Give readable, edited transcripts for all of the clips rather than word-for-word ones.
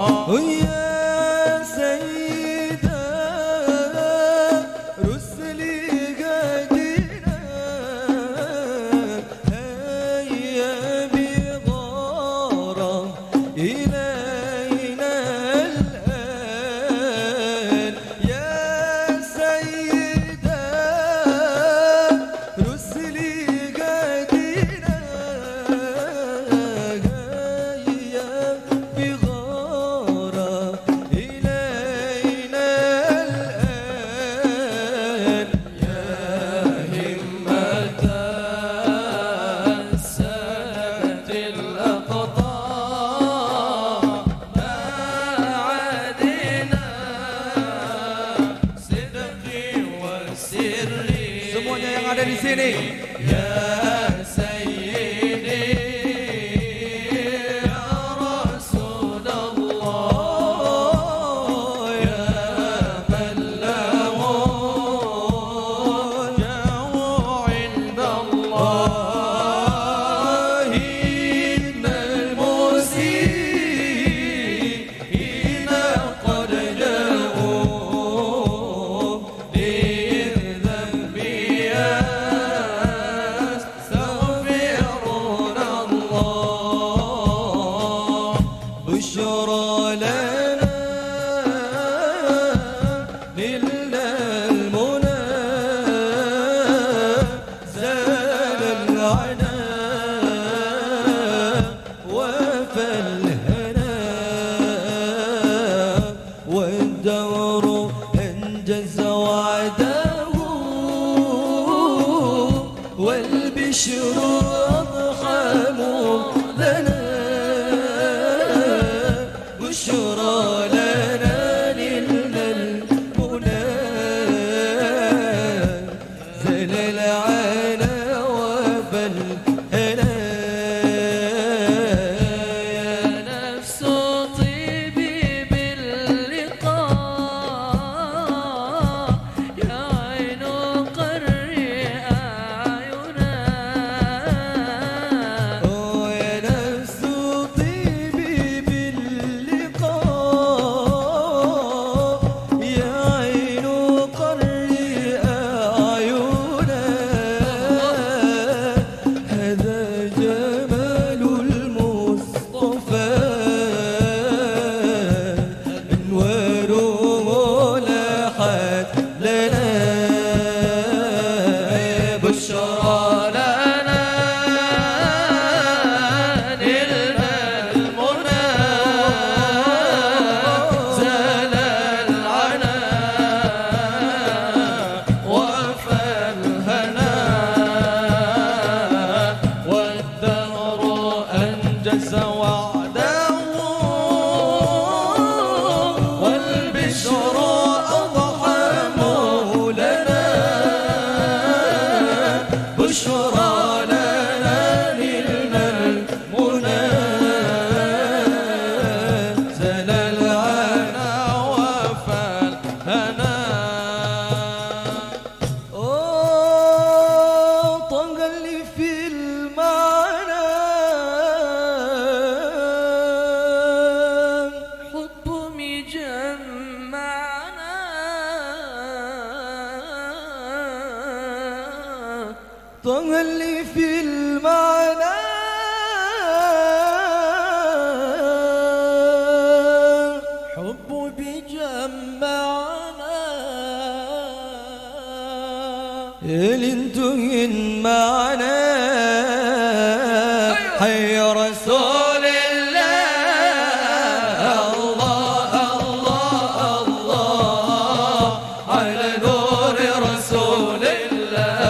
يا سيدة رسلي قدنا هيا بغارة إلينا الآن يا سيدة رسلي قدنا هيا بغارة إلينا الآن يا همة السادة الأقطار ما عدنا صدقي وسري semuanya yang ada di sini ya sayyidi ya Rasulullah ya man lahu jawu indallah innal musiina qad ja'u lidhanbi yastaghfirun Allah bushra lana nilna المنى زال العنا وفى الهنا والدور انجز وعده والبشر اضحى لنا بشرى لنا نلنا المنى زل العنا وفى الهنا يا نفس طيبي باللقاء يا عين قري أعينا يا نفس طيبي باللقاء يا عين قري أعينا هذا جمال المصطفى أنواره لاحت لنا بشرى لنا نلنا المنى زال العنا وفى الهنا والدهر أنجز وعده والبشر أضحى لنا بشرى لنا نلنا المنى زال العنا وفى الهنا طغى اللي في المعنى حب مجمعنا طغى اللي في المعنى حب بجمعنا الانتهن معنا حي رسول الله الله الله الله على نور رسول الله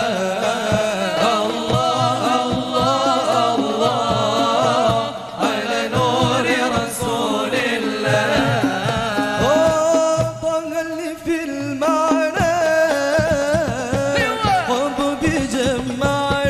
الله الله الله على نور رسول الله طغى اللي في المعنى حب بجمعنا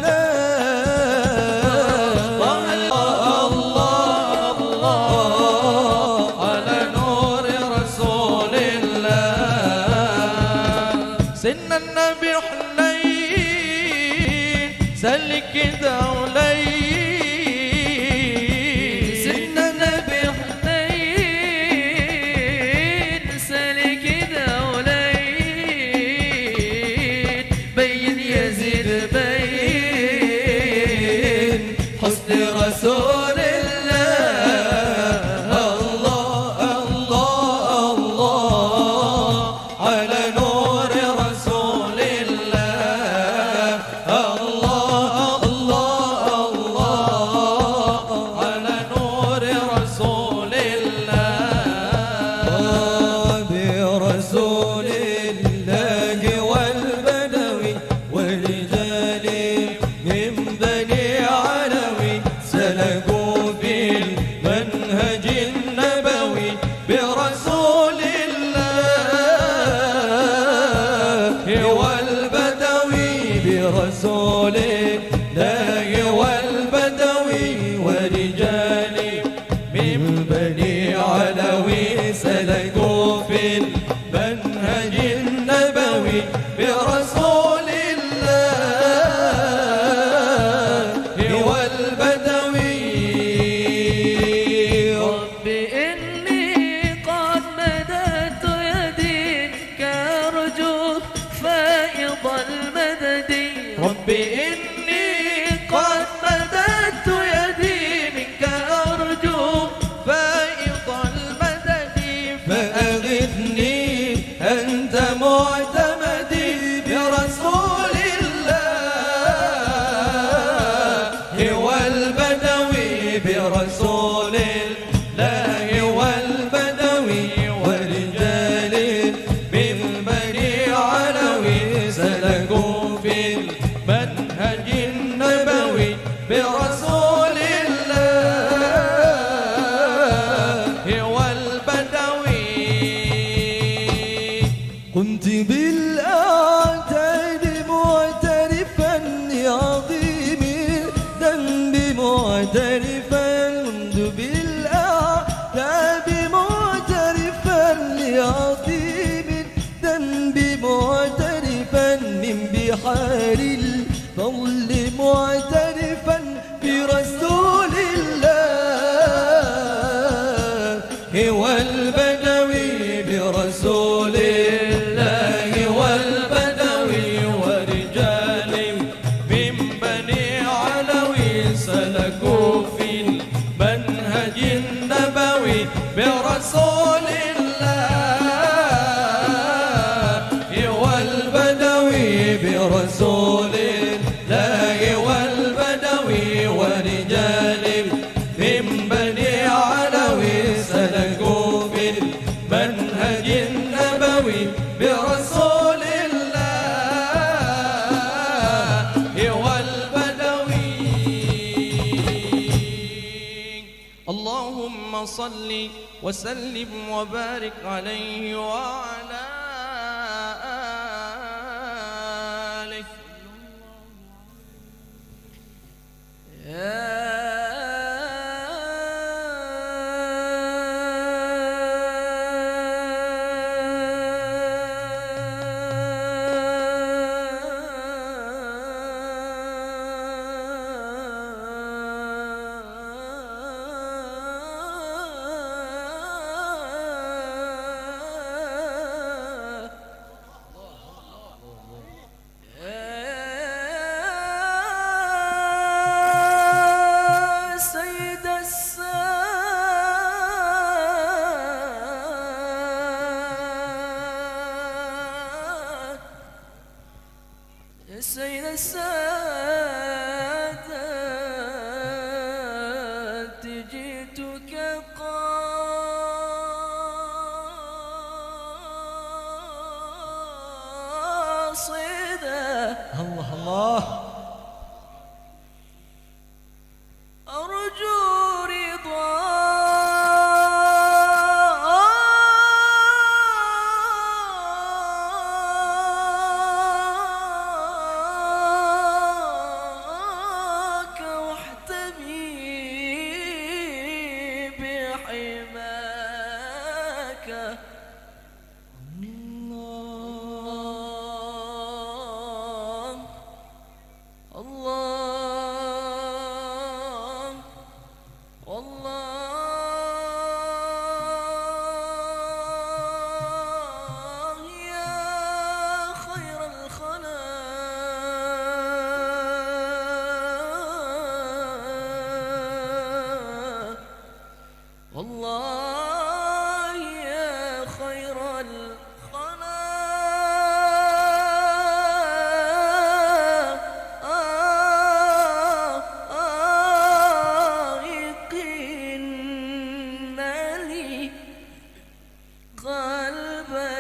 من بني علوي سلكوا في المنهج النبوي برسول الله والبدوي. رب إني قد مددت يدي كأرجو فائض المدد. رب إني قد مددت يدي منك أرجو فائض المدد. فأغثني أنت معتمدي برسول الله والبدوي. برسول الله والبدوي ورجال من بني علوي سلكوا في المنهج النبوي برسول الله والبدوي. كنت بالأعتاد معترفا لعظيم الذنب معترفا. كنت بالأعتاد معترفا لعظيم الذنب معترفا. من بحار الفضل معترفا برسول الله والبدوي. برسول الله والبدوي ورجال من بني علوي سلكوا في المنهج النبوي برسول الله والبدوي. برسول الله والبدوي ورجال من بني علوي سلكوا في المنهج النبوي برسول الله والبدوي. اللهم صل وسلم وبارك عليه وعلى آله. سيد السادات جئتك قاصدا. الله الله. أرجو رضاك واحتمي بحماك. الله الله يا خير الخلق. والله يا خير الخلق. إن لي قلبا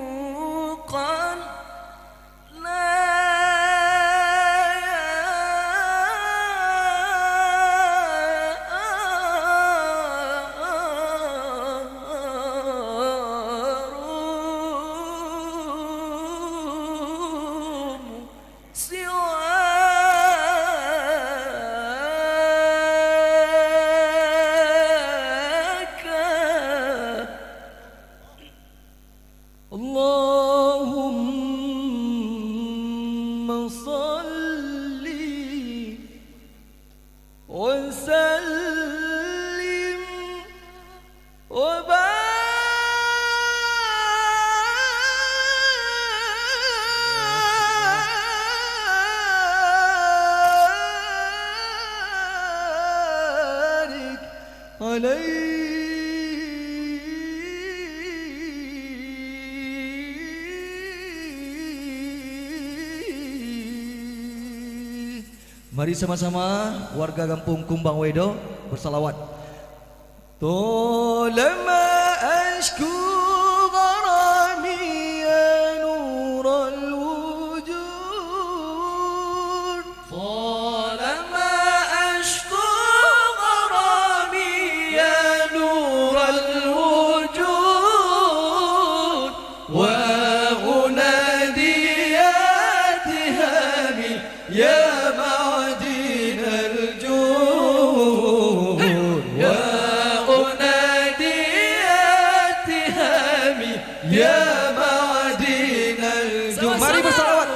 مشوقا لا صلي وسلم وبارك عليه. Mari sama-sama warga kampung Kumbang Wedo bersalawat. طالما أشكو غرامي يا نور الوجود طالما أشكو غرامي يا نور الوجود وأنادي يا تهامي يا معدن الجود يا معدن الجود. Mari bersalawat.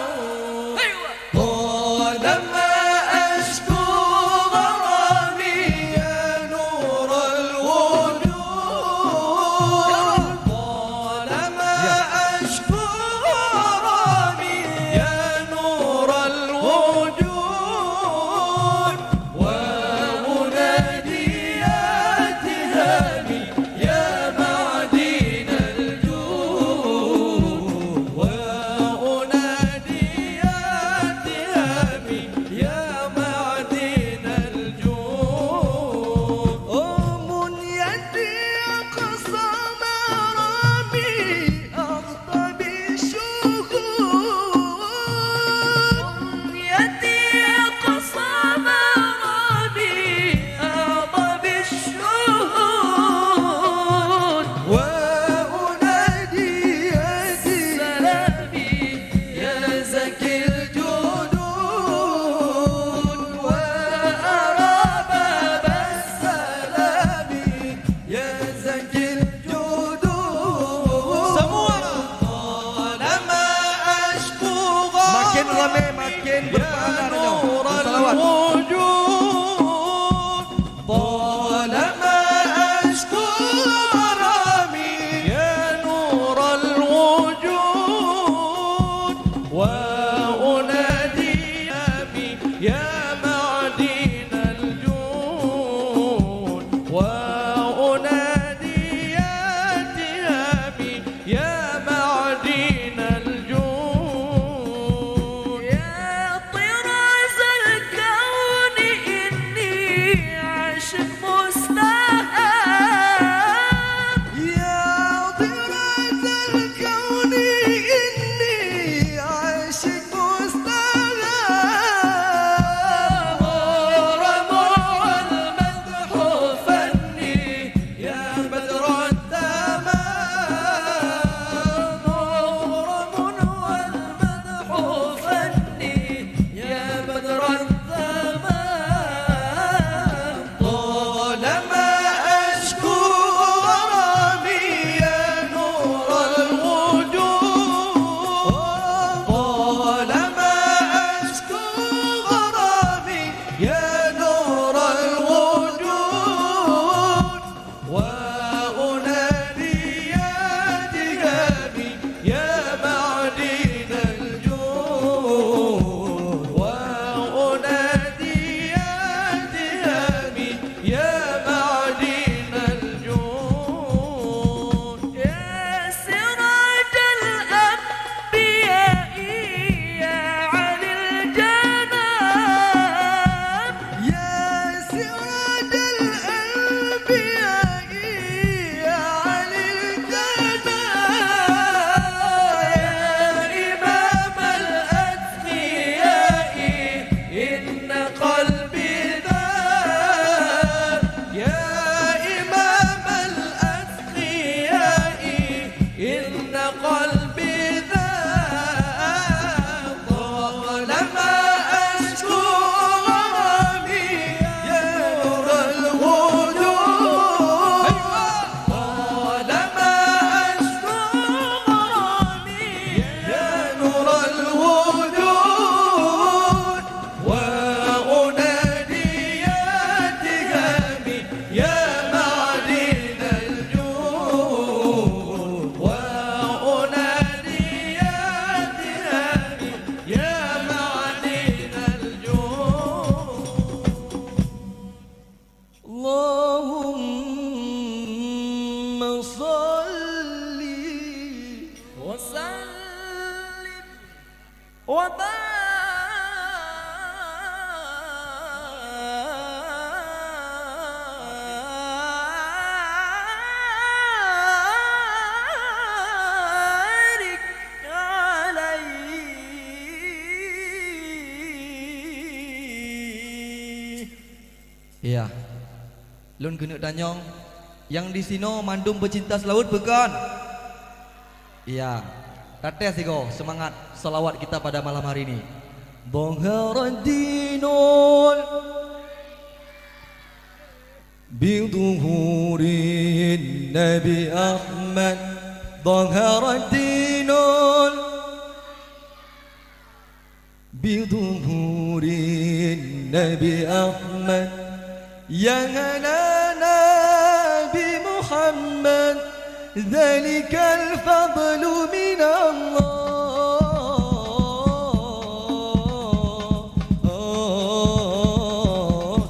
طالما أشكو غرامي يا نور الوجود طالما أشكو غرامي يا نور الوجود وأنادي يا تهامي يا معدن makin berpahala bersalawat. طالما أشكو غرامي يا نور الوجود وأنادي يا معدن الجود وأنادي يا تهامي يا معدن الجود يا طراز الكون إني عاشق مستهام يا طراز الكون إني عاشق مستهام وبارك عليه. Ya. Lun kena tanyong yang di sino mandum pecinta selaut bukan? Iya. Tates siko semangat salawat kita pada malam hari ini. Dhaharadinul biduhurin Nabi Ahmad. Dhaharadinul biduhurin Nabi Ahmad. Yang Nabi Muhammad Zalikal fadlu min Allah.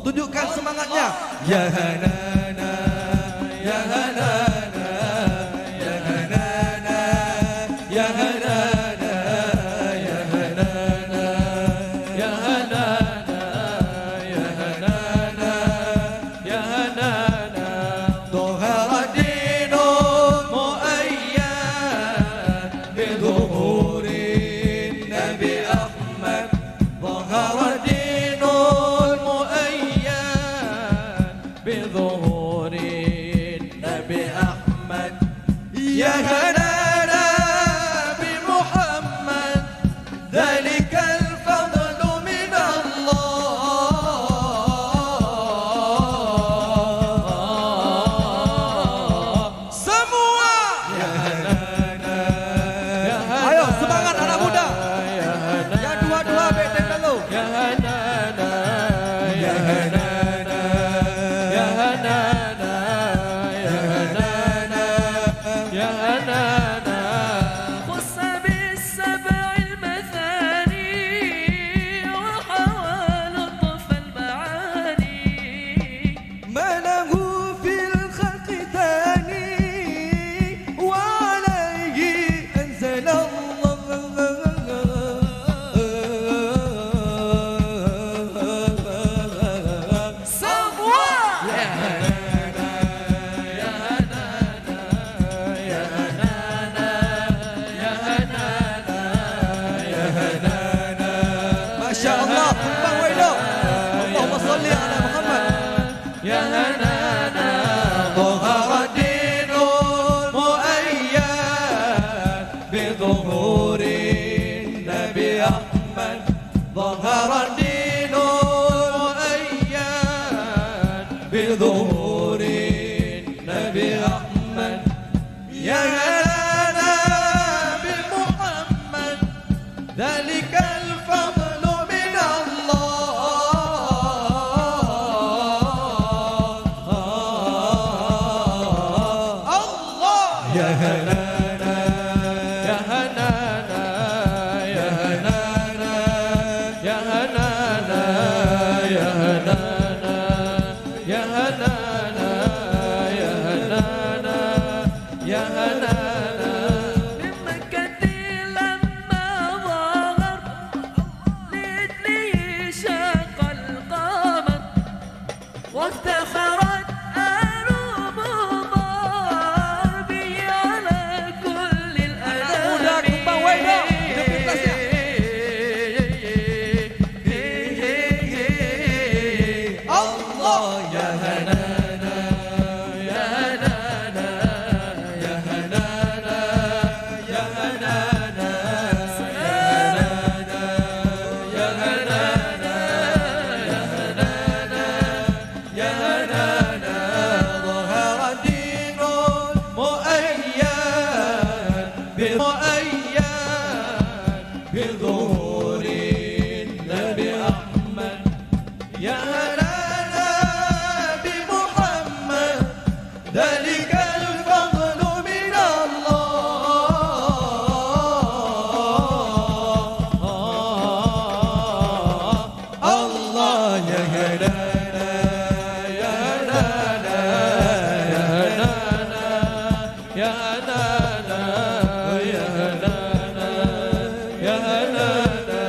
Tunjukkan semangatnya. Ya Hanana, ya Hanana, ya Hanana, ya Hanana, ya Hanana, ya Hanana, ya Hanana, ya Hanana. Dhaharadinul muayyad biduhurin Nabi Ahmad. Dhaharadinul muayyad biduhurin Nabi Ahmad. Ya Hanana bi Muhammad Zalikal fadlu min Allah. Semua ya Hanana, ya Hanana. Ayo semangat anak muda. Ya Hanana. Yang dua-dua beten dulu. Ya Hanana, ya Hanana, ya Hanana, ya Hanana, ya Hanana. خص بالسبع المثاني وحوى لطف المعاني. ما له في الخلق ثاني وعليه أنزل الله. سموا يا هنانا، يا هنانا، يا هنانا، يا هنانا، يا هنانا. ما شاء الله كبang ويلو. اللهم صل على محمد. يا هنانا dhaharadinul muayyad biduhurin Nabi Ahmad. Dhaharadinul muayyad biduhurin Nabi Ahmad. Ya Hanana bi Muhammad Zalikal fadlu min Allah. Allah. Ya Hanana, ya Hanana, ya Hanana, ya Hanana, ya Hanana, ya Hanana, ya Hanana, ya Hanana. من مكة لما ظهر لإذنه شاق القمر وافتخرت آل مضار به على كل الأنام. Muda kumbang Waino, hidup pintasnya. Allah ya Hanana, ya Hanana, ya Hanana, ya Hanana, ya Hanana, ya Hanana, ya Hanana, ya Hanana. Dhaharadinul muayyad bil muayyad biduhurin Nabi Ahmad. Ya Hanana bi Muhammad Zalikal fadlu min Allah. Allah ya Hanana, ya Hanana, ya Hanana, ya Hanana, ya Hanana, ya Hanana,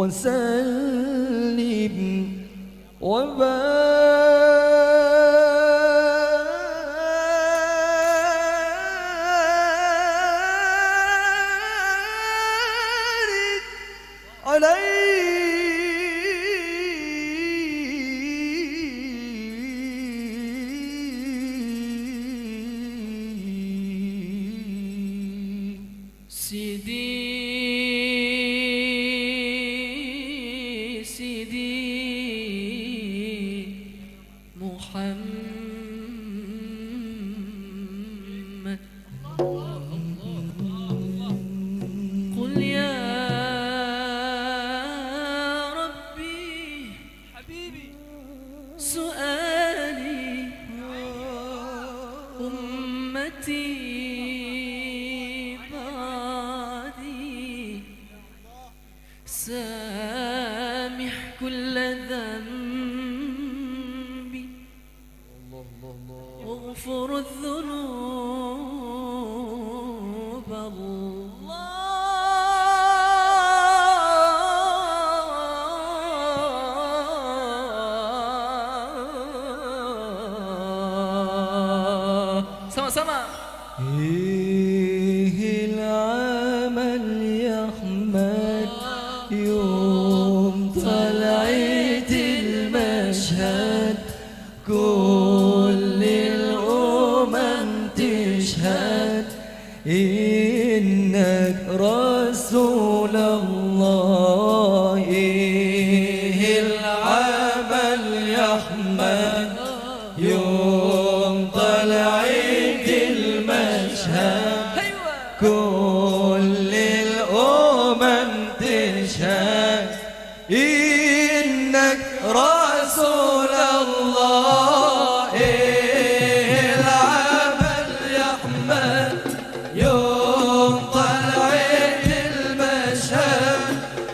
وسلم وبارك عليه سيدي محمد قل يا ربي حبيبي سؤالي أمتي بعدي سامح كل ذنبي واغفر الذنوب الله sama-sama إيه العمل يا أحمد يوم طلعت المشهد كل الأمم تشهد إنك رسول الله إيه العمل يا أحمد يوم طلعت المشهد كل الأمم تشهد إنك رسول الله إيه العمل يا أحمد يوم طلعت المشهد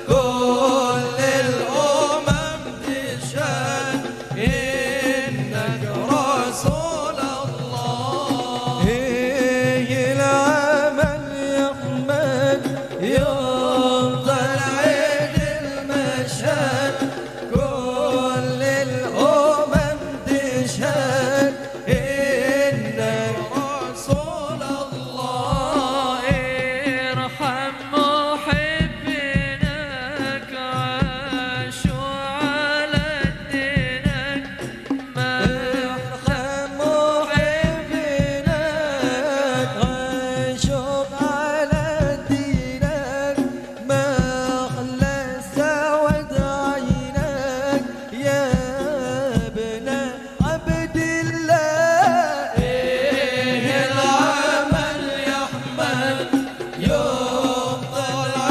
كل الأمم تشهد إنك رسول الله إيه العمل يا أحمد يوم طلعت المشهد كل الأمم تشهد إنك رسول الله ارحم محبينك عاشوا على دينك ما ارحم محبينك عاشوا على دينك ما أغلى سود عينك يا ابن عبد الله إيه العمل يا أحمد يوم طلع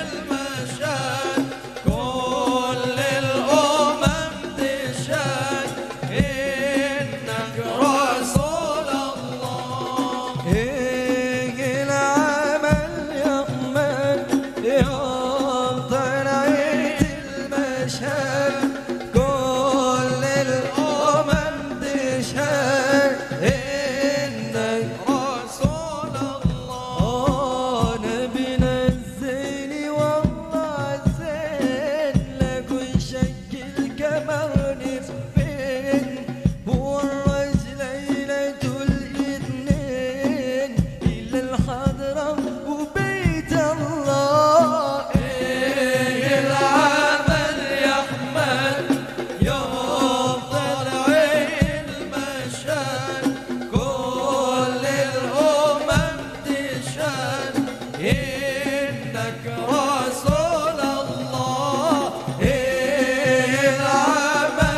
المشهد كل الأمم تشهد إنك رسول الله إيه العمل يا أحمد يوم طلعت المشهد كل الأمم تشهد إنك رسول الله نبينا الزين والله زين لك شكل كمر نفين هو الرجل ليلة الاثنين إلى الحضرة وبيت الله إيه العمل يا أحمد يوم طلع المشهد كل الأمم تشهد إنك رسول الله إيه العمل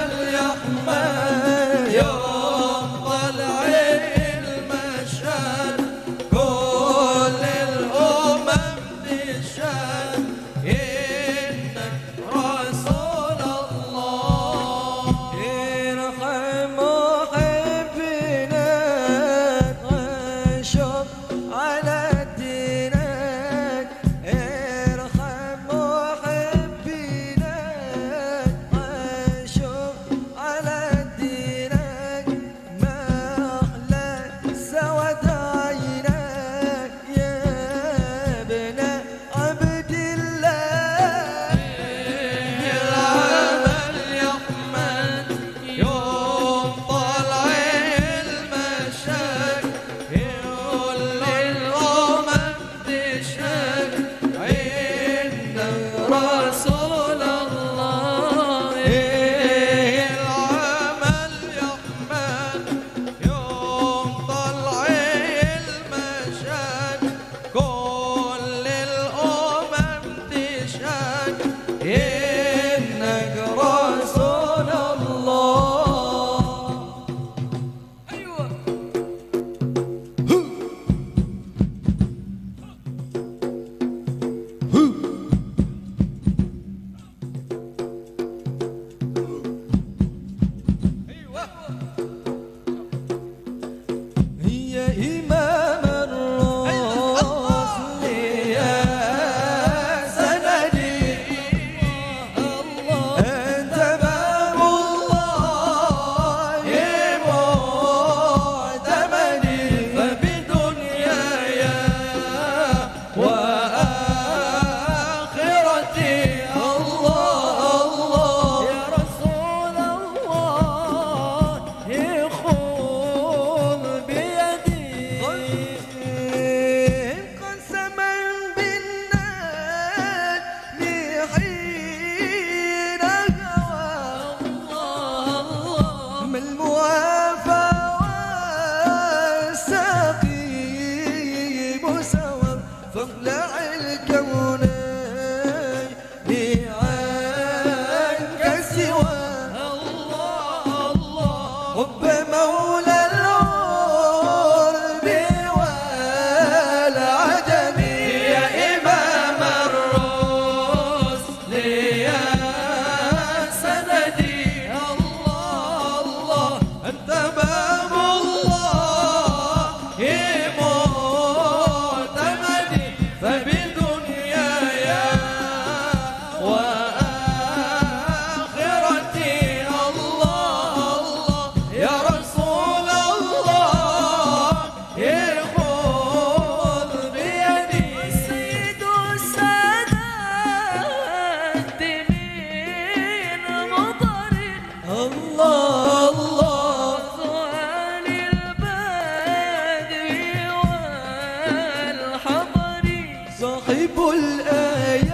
Allah Allah عن البدر والحضر صاحب الآيات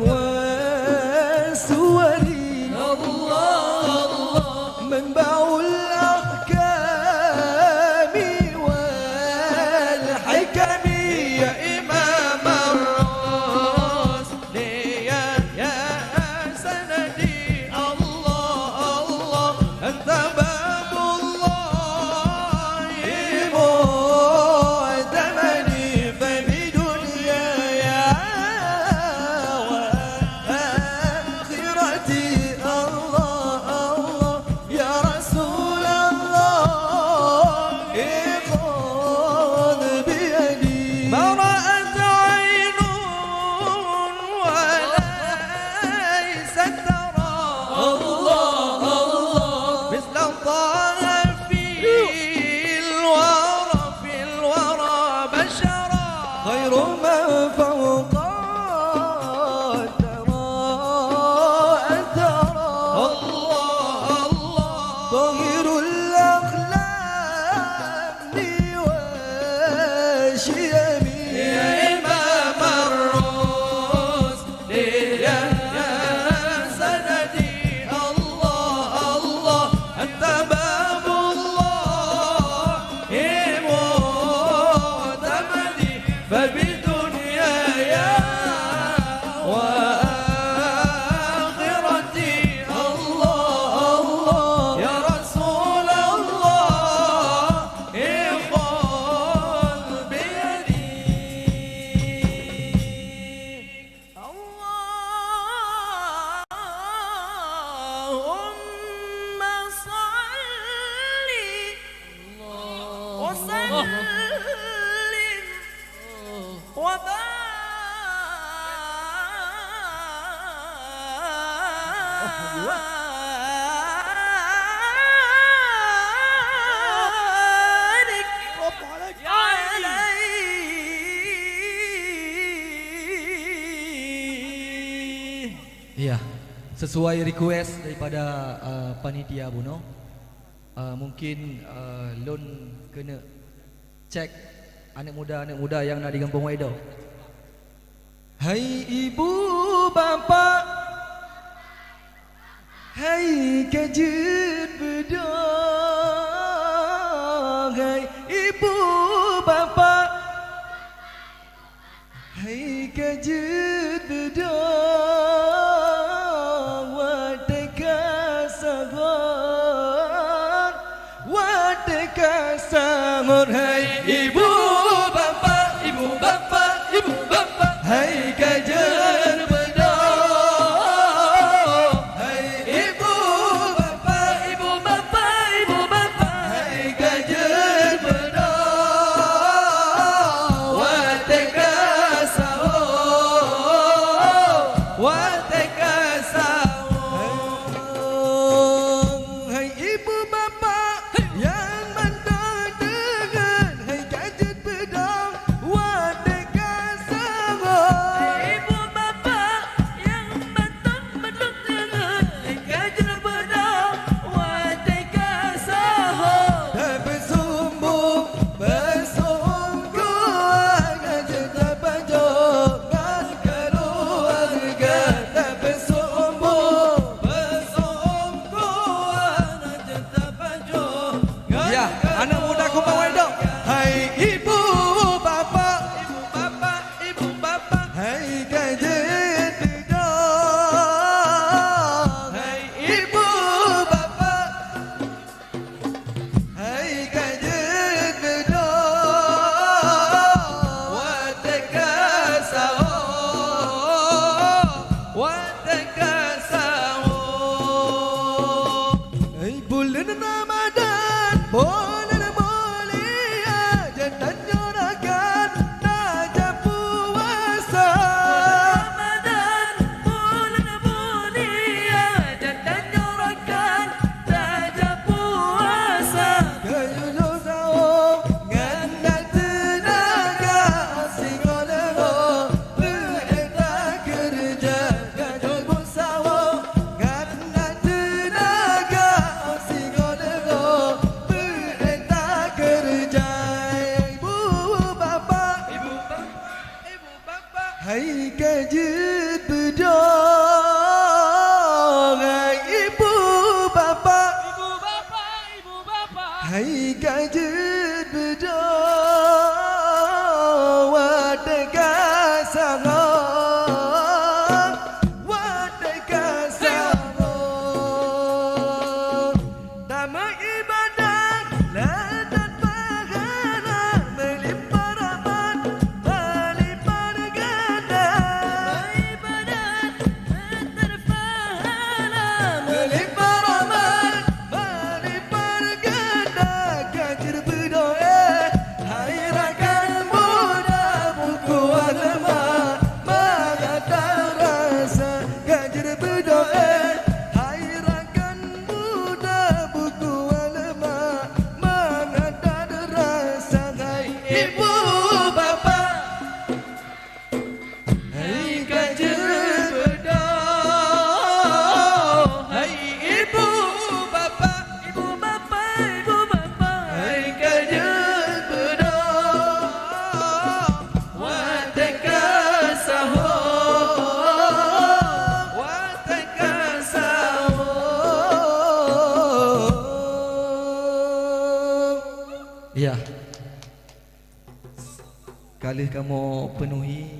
والسور الله الله منبع الأحكام والحكم يا إمام الرسل يا سندي الله الله أنت باب الله معتمدي فبدنياي وآخرتي الله الله يا رسول الله خذ بيدي ما رأت عين وليست ترى الله الله مثل طه في الورى بشرا خير من فوق الثرى الله الله طاهر الأخلاق والشيم يا إمام الرسل يا سندي الله الله أنت باب الله معتمدي فبدنياي وآخرتي الله الله يا رسول الله خذ بيدي اللهم صل وسلم وبارك عليه. Iya, sesuai request daripada panitia Buno. Mungkin Lon kena cek anak muda yang nak digempung Waido. Hai ibu bapa, hai kejut bedong, hai ibu bapa, hai kejut bedong, wateka sagon, wateka sangon, hai ibu bapa, ibu bapa, ibu bapa, hai kejut bedong, hai ibu bapa, ibu bapa, ibu bapa, hai kejut bedong, wateka sangon, wateka sangon, hai ibu bapa yang mendengar Hai gajah bedah wadai kasangong wadai kasangong Damai ibadah ladan pahala melimpah rahmat melimpah ganda. Ibadat terpahala melimpah rahmat melimpah ganda gajah bedah hai rakan muda buku alama mengata rasa gajah bedah hai rakan muda buku alama mengata rasa hai ibu bapa hai gajah bedah hai ibu bapa ibu bapa ibu bapa hai gajah bedah wadai kasahong wadai kasahong. Ya, kali kamu penuhi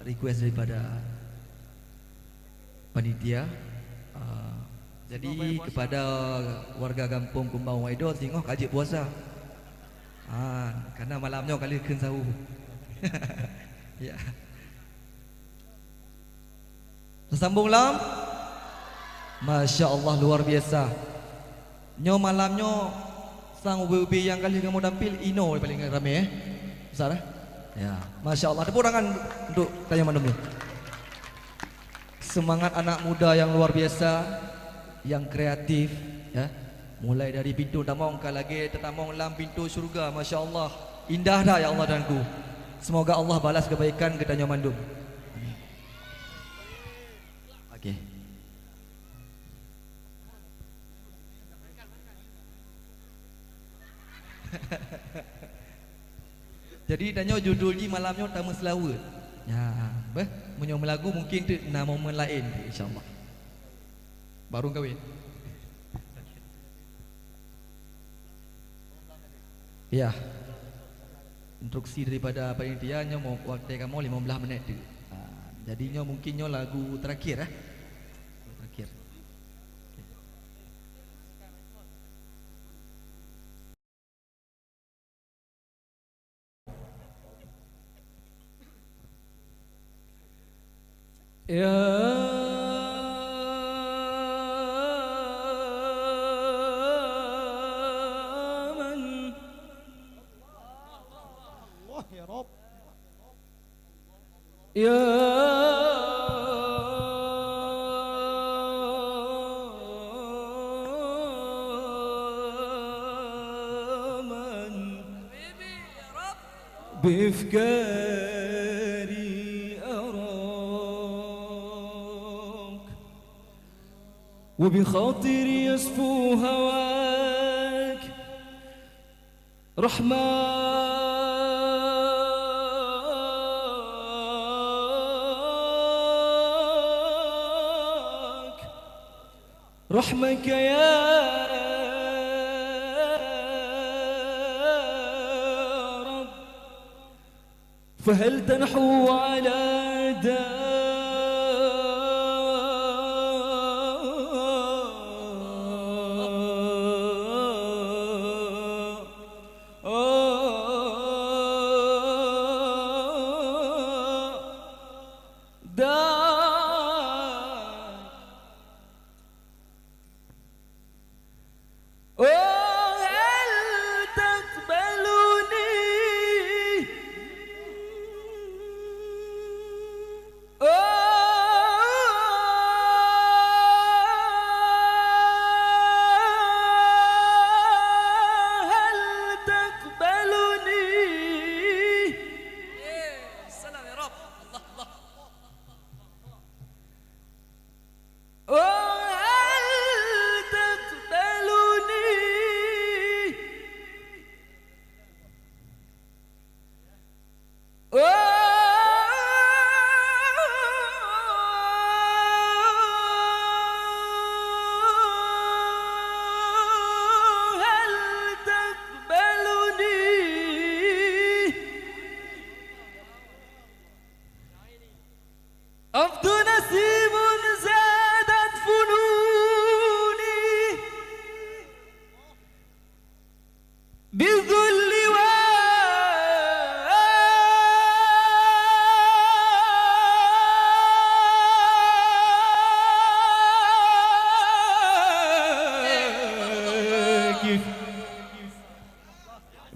request daripada panitia. Jadi kepada warga kampung Kumbang Waido tengok kajik puasa. Karena malamnya kali kena sahur. Ya. Tersambung lam. Masya Allah luar biasa. Nyo malamnya sang ubi-ubi yang kali kamu tampil Ino paling ramai besar ya. Masya Allah. Tepuk tangan untuk Tanya Mandum ni. Semangat anak muda yang luar biasa, yang kreatif ya. Mulai dari pintu tamong ke lagi tetamong lam pintu syurga. Masya Allah. Indah dah ya Allah danku. Semoga Allah balas kebaikan ke Tanya Mandum. Okey. Jadi tanya judulnya malamnya Tamu Selawat. Ya, punya lagu mungkin tu nama momen lain insya-Allah. Baru kahwin. Ya. Instruksi daripada panitia nya mau waktu kamu 15 minit tu. Jadinya mungkinnya lagu terakhir terakhir. Ya man Allah ya Rob. Ya man بإفكاري أراك وبخاطري يصفو هواك رحمك يا رب فهل تنحو على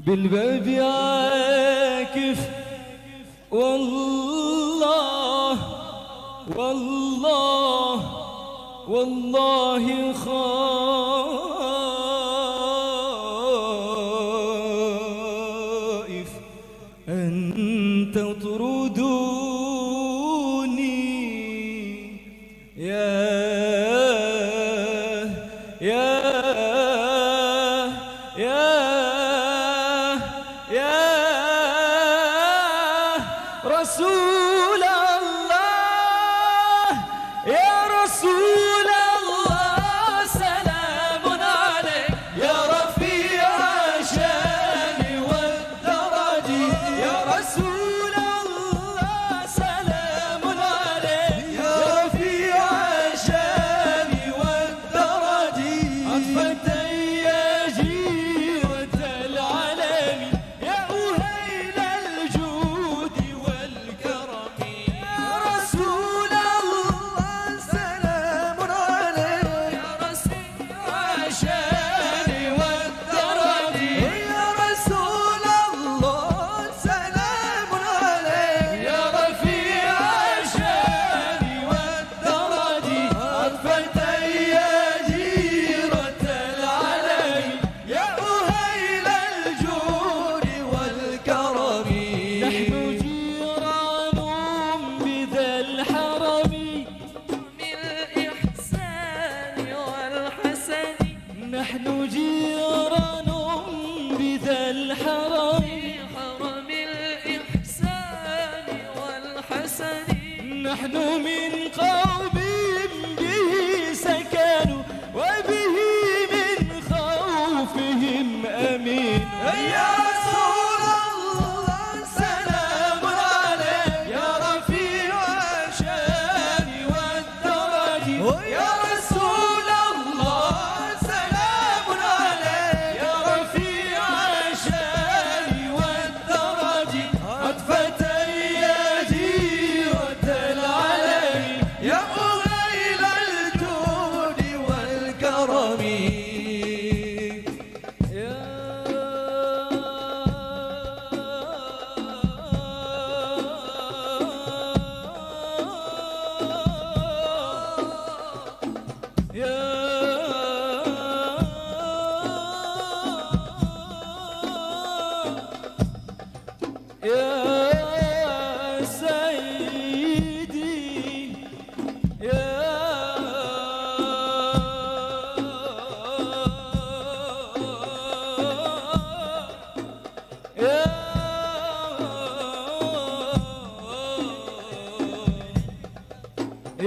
بالباب عاكف والله والله والله خائف أن تطردوني يا رسول الله يا رسول الله سلام عليك يا رفيع الشان والدرج يا رسول الله سلام عليك يا رفيع الشان والدرج عطفة يا جيرة العالم يا أهيل الجود والكرم يا رسول الله سلام عليك يا رفيع الشان والدرج يا رسول الله سلام عليك يا رفيع الشان والدرج عطفة يا جيرة العلم يا أهيل الجود والكرم نحن جيران بذا الحرم بالإحسان والحسن نحن جيران بذا الحرم حرم الإحسان والحسن نحن من قوم به سكنوا وبه من خوفهم أمين يا رسول الله سلام عليك يا رفيع الشان والدرج يا رسول الله سلام عليك يا رفيع الشان والدرج عطفة يا جيرة العلم يا أهيل الجود والكرم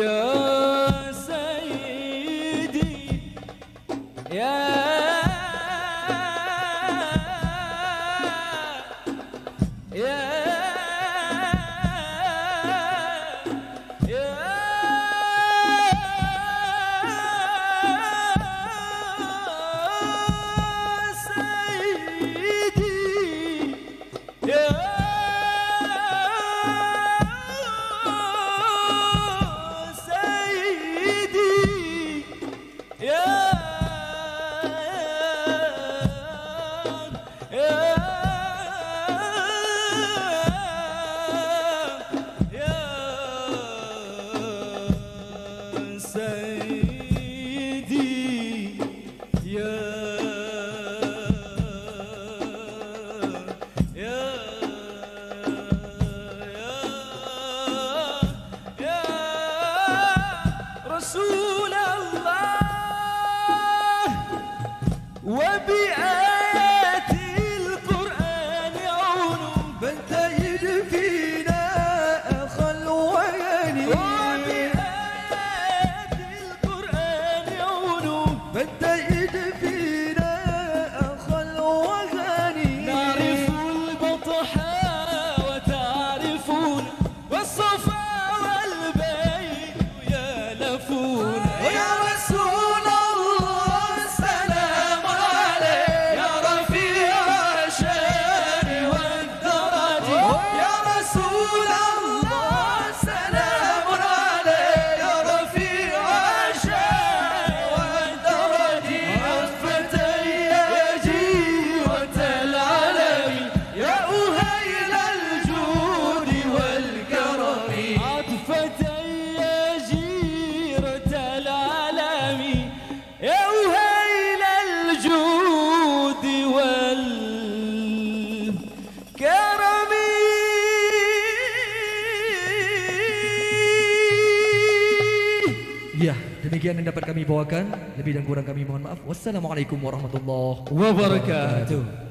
يا سيدي يا سيدي يا demikian yang dapat kami bawakan. Lebih dan kurang kami mohon maaf. Wassalamualaikum warahmatullahi Wabarakatuh.